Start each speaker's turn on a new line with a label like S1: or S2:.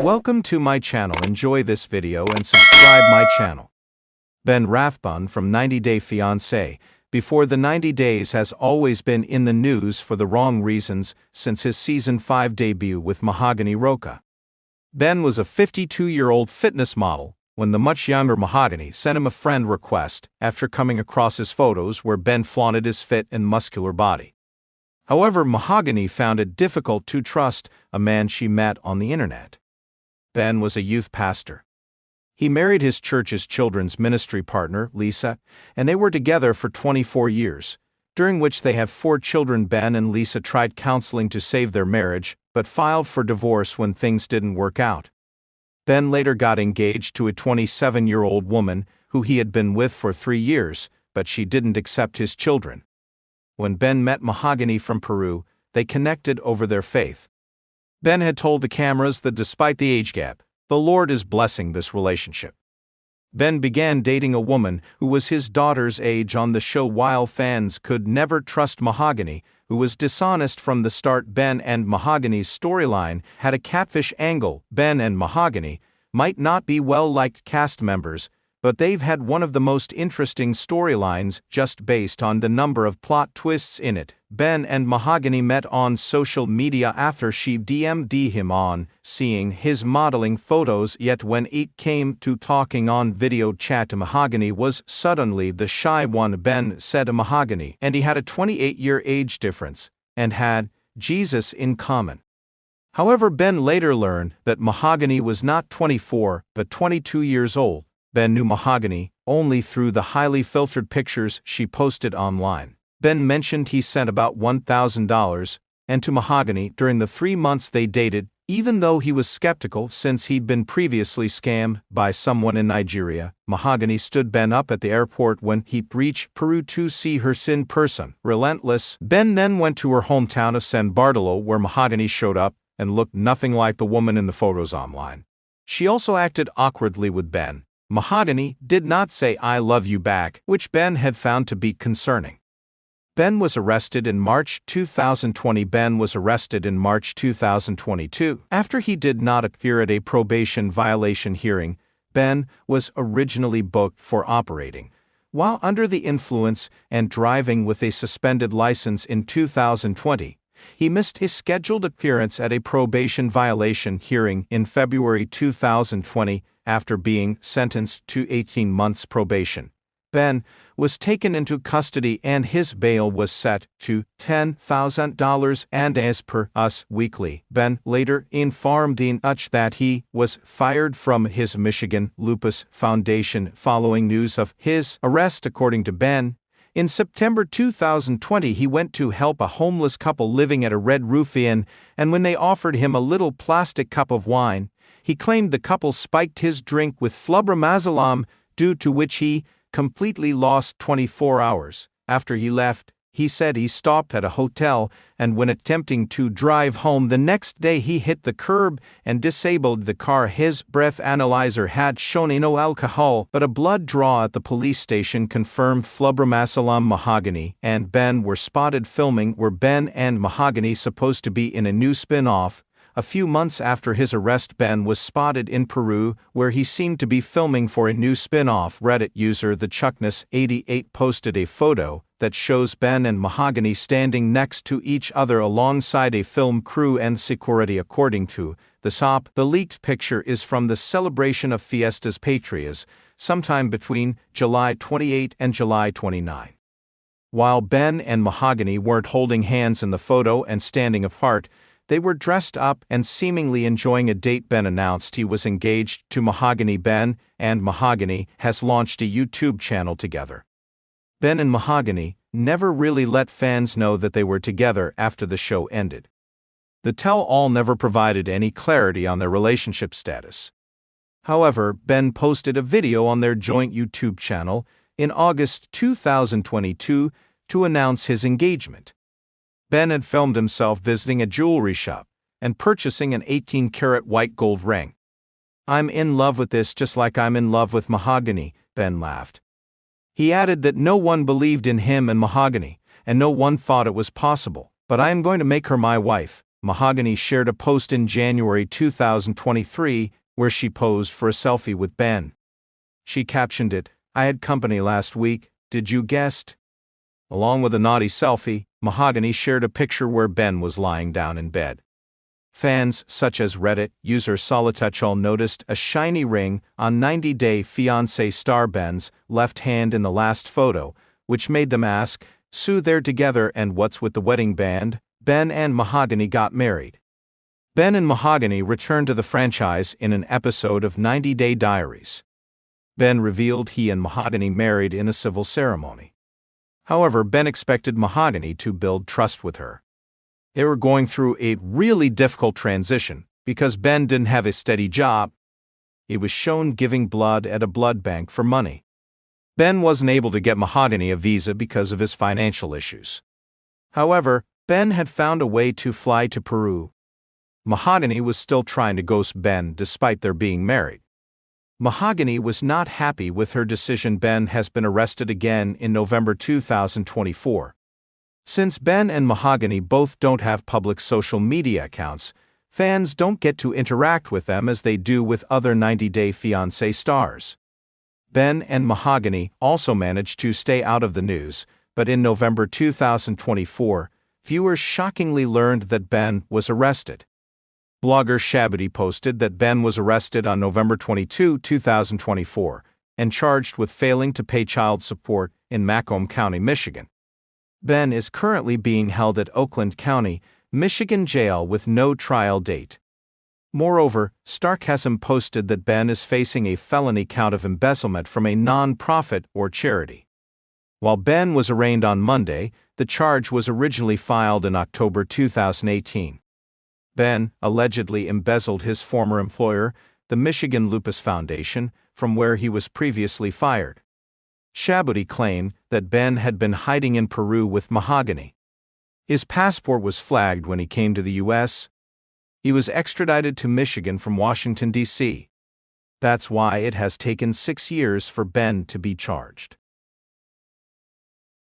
S1: Welcome to my channel. Enjoy this video and subscribe my channel. Ben Rathbun from 90 Day Fiancé. Before the 90 Days has always been in the news for the wrong reasons since his Season 5 debut with Mahogany Roca. Ben was a 52-year-old fitness model when the much younger Mahogany sent him a friend request after coming across his photos where Ben flaunted his fit and muscular body. However, Mahogany found it difficult to trust a man she met on the internet. Ben was a youth pastor. He married his church's children's ministry partner, Lisa, and they were together for 24 years, during which they have 4 children. Ben and Lisa tried counseling to save their marriage, but filed for divorce when things didn't work out. Ben later got engaged to a 27-year-old woman who he had been with for 3 years, but she didn't accept his children. When Ben met Mahogany from Peru, they connected over their faith. Ben had told the cameras that despite the age gap, the Lord is blessing this relationship. Ben began dating a woman who was his daughter's age on the show while fans could never trust Mahogany, who was dishonest from the start. Ben and Mahogany's storyline had a catfish angle. Ben and Mahogany might not be well-liked cast members, but they've had one of the most interesting storylines just based on the number of plot twists in it. Ben and Mahogany met on social media after she DM'd him on seeing his modeling photos, yet when it came to talking on video chat, Mahogany was suddenly the shy one. Ben said Mahogany and he had a 28-year age difference and had Jesus in common. However, Ben later learned that Mahogany was not 24 but 22 years old. Ben knew Mahogany only through the highly filtered pictures she posted online. Ben mentioned he sent about $1,000 and to Mahogany during the 3 months they dated, even though he was skeptical since he'd been previously scammed by someone in Nigeria. Mahogany stood Ben up at the airport when he reached Peru to see her in person. Relentless, Ben then went to her hometown of San Bartolo where Mahogany showed up and looked nothing like the woman in the photos online. She also acted awkwardly with Ben. Mahogany did not say "I love you" back, which Ben had found to be concerning. Ben was arrested in March 2020. Ben was arrested in March 2022 after he did not appear at a probation violation hearing. Ben was originally booked for operating while under the influence and driving with a suspended license in 2020. He missed his scheduled appearance at a probation violation hearing in February 2020 after being sentenced to 18 months probation. Ben was taken into custody and his bail was set to $10,000, and as per Us Weekly, Ben later informed Dean that he was fired from his Michigan Lupus Foundation following news of his arrest. According to Ben, in September 2020 he went to help a homeless couple living at a Red Roof Inn, and when they offered him a little plastic cup of wine, he claimed the couple spiked his drink with flubbermazalam, due to which he completely lost 24 hours. After he left, he said he stopped at a hotel, and when attempting to drive home the next day he hit the curb and disabled the car. His breath analyzer had shown no alcohol, but a blood draw at the police station confirmed flubbermazalam. Mahogany and Ben were spotted filming where Ben and Mahogany supposed to be in a new spin-off. A few months after his arrest, Ben was spotted in Peru, where he seemed to be filming for a new spin-off. Reddit user TheChuckness88 posted a photo that shows Ben and Mahogany standing next to each other alongside a film crew and security. According to the shop, the leaked picture is from the celebration of Fiestas Patrias, sometime between July 28 and July 29. While Ben and Mahogany weren't holding hands in the photo and standing apart, they were dressed up and seemingly enjoying a date. Ben announced he was engaged to Mahogany. Ben and Mahogany has launched a YouTube channel together. Ben and Mahogany never really let fans know that they were together after the show ended. The tell-all never provided any clarity on their relationship status. However, Ben posted a video on their joint YouTube channel in August 2022 to announce his engagement. Ben had filmed himself visiting a jewelry shop and purchasing an 18-karat white gold ring. "I'm in love with this just like I'm in love with Mahogany," Ben laughed. He added that no one believed in him and Mahogany, and no one thought it was possible, "but I am going to make her my wife." Mahogany shared a post in January 2023 where she posed for a selfie with Ben. She captioned it, "I had company last week, did you guessed?" Along with a naughty selfie, Mahogany shared a picture where Ben was lying down in bed. Fans such as Reddit user Solituchal noticed a shiny ring on 90-day Fiancé star Ben's left hand in the last photo, which made them ask, "So they're together and what's with the wedding band?" Ben and Mahogany got married. Ben and Mahogany returned to the franchise in an episode of 90 Day Diaries. Ben revealed he and Mahogany married in a civil ceremony. However, Ben expected Mahogany to build trust with her. They were going through a really difficult transition because Ben didn't have a steady job. He was shown giving blood at a blood bank for money. Ben wasn't able to get Mahogany a visa because of his financial issues. However, Ben had found a way to fly to Peru. Mahogany was still trying to ghost Ben despite their being married. Mahogany was not happy with her decision. Ben has been arrested again in November 2024. Since Ben and Mahogany both don't have public social media accounts, fans don't get to interact with them as they do with other 90 Day Fiancé stars. Ben and Mahogany also managed to stay out of the news, but in November 2024, viewers shockingly learned that Ben was arrested. Blogger Shabby posted that Ben was arrested on November 22, 2024, and charged with failing to pay child support in Macomb County, Michigan. Ben is currently being held at Oakland County, Michigan jail with no trial date. Moreover, Starkasm posted that Ben is facing a felony count of embezzlement from a non-profit or charity. While Ben was arraigned on Monday, the charge was originally filed in October 2018. Ben allegedly embezzled his former employer, the Michigan Lupus Foundation, from where he was previously fired. Shabby claimed that Ben had been hiding in Peru with Mahogany. His passport was flagged when he came to the U.S. He was extradited to Michigan from Washington, D.C. That's why it has taken 6 years for Ben to be charged.